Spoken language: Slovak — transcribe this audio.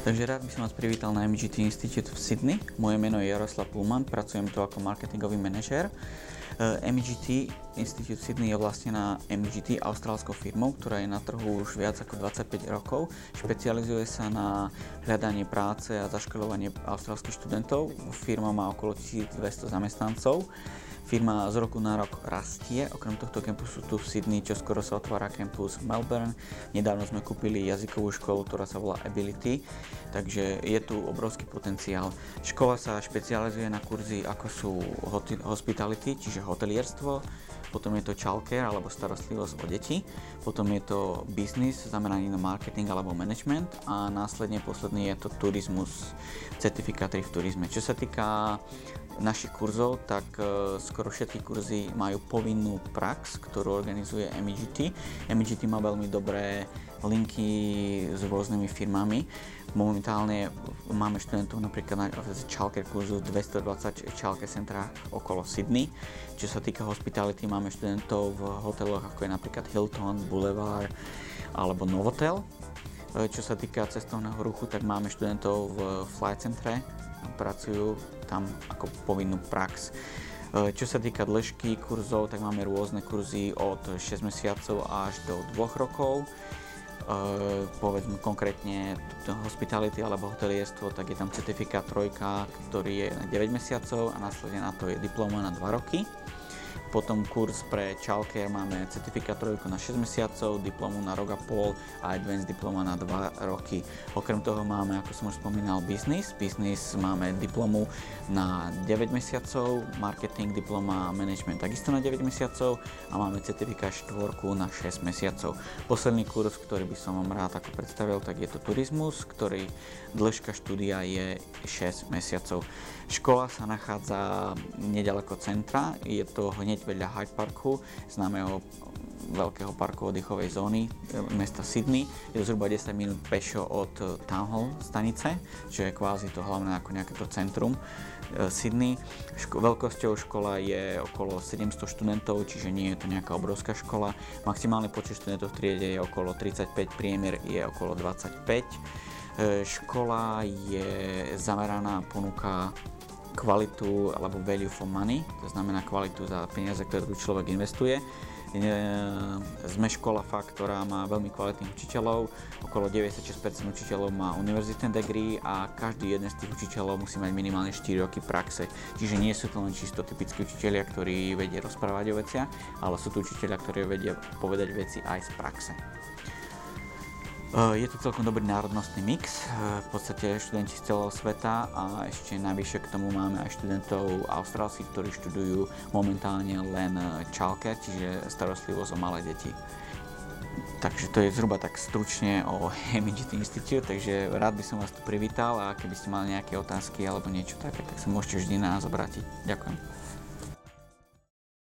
Takže rád by som vás privítal na MGT Institute v Sydney. Moje meno je Jaroslav Pullman, pracujem tu ako marketingový manažér. MGT Institute v Sydney je vlastnená MGT austrálskou firmou, ktorá je na trhu už viac ako 25 rokov. Špecializuje sa na hľadanie práce a zaškolovanie austrálskych študentov. Firma má okolo 1200 zamestnancov. Firma z roku na rok rastie, okrem tohto kampusu tu v Sydney, čo skoro sa otvára kampus v Melbourne. Nedávno sme kúpili jazykovú školu, ktorá sa volá Ability, takže je tu obrovský potenciál. Škola sa špecializuje na kurzy ako sú hospitality, čiže hotelierstvo, potom je to childcare alebo starostlivosť o deti, potom je to business, zameraný na marketing alebo management a následne posledný je to turizmus, certifikáty v turizme. Čo sa týka našich kurzov, tak skoro všetky kurzy majú povinnú prax, ktorú organizuje MGT. MGT má veľmi dobré linky s rôznymi firmami. Momentálne máme študentov napríklad na childcare kurzu 220 childcare centrách okolo Sydney. Čo sa týka hospitality, máme študentov v hoteloch ako je napríklad Hilton, Boulevard alebo Novotel. Čo sa týka cestovného ruchu, tak máme študentov v Flight Centre, pracujú tam ako povinnú prax. Čo sa týka dĺžky kurzov, tak máme rôzne kurzy od 6 mesiacov až do 2 rokov. Povedzme konkrétne hospitality alebo hotelierstvo, tak je tam certifikát 3, ktorý je na 9 mesiacov a následne na to je diploma na 2 roky. Potom kurz pre childcare máme certifikát 3 na 6 mesiacov, diplomu na rok a pol a advanced diploma na 2 roky. Okrem toho máme, ako som už spomínal, business. Business máme diplomu na 9 mesiacov, marketing, diploma, management takisto na 9 mesiacov a máme certifikát 4 na 6 mesiacov. Posledný kurz, ktorý by som vám rád ako predstavil, tak je to turizmus, ktorý dĺžka štúdia je 6 mesiacov. Škola sa nachádza nedaleko centra, je to hneď vedľa Hyde Parku, známeho veľkého parku oddychovej zóny mesta Sydney. Je to zhruba 10 minút pešo od Town Hall stanice, čo je kvázi to hlavné ako nejaké to centrum Sydney. Veľkosťou škola je okolo 700 študentov, čiže nie je to nejaká obrovská škola. Maximálny počet študentov v triede je okolo 35, priemer je okolo 25. Škola je zameraná, ponúka kvalitu alebo value for money, to znamená kvalitu za peniaze, ktoré tu človek investuje. Sme škola fakt, ktorá má veľmi kvalitných učiteľov, okolo 96% učiteľov má univerzitné degree a každý jeden z tých učiteľov musí mať minimálne 4 roky praxe. Čiže nie sú to len čisto typickí učitelia, ktorí vedia rozprávať o veciach, ale sú to učitelia, ktorí vedia povedať veci aj z praxe. Je to celkom dobrý národnostný mix, v podstate študenti z celého sveta a ešte navyše k tomu máme aj študentov austrálskych, ktorí študujú momentálne len childcare, čiže starostlivosť o malé deti. Takže to je zhruba tak stručne o MGT Institute, takže rád by som vás tu privítal a keby ste mali nejaké otázky alebo niečo také, tak sa môžete vždy na nás obrátiť. Ďakujem.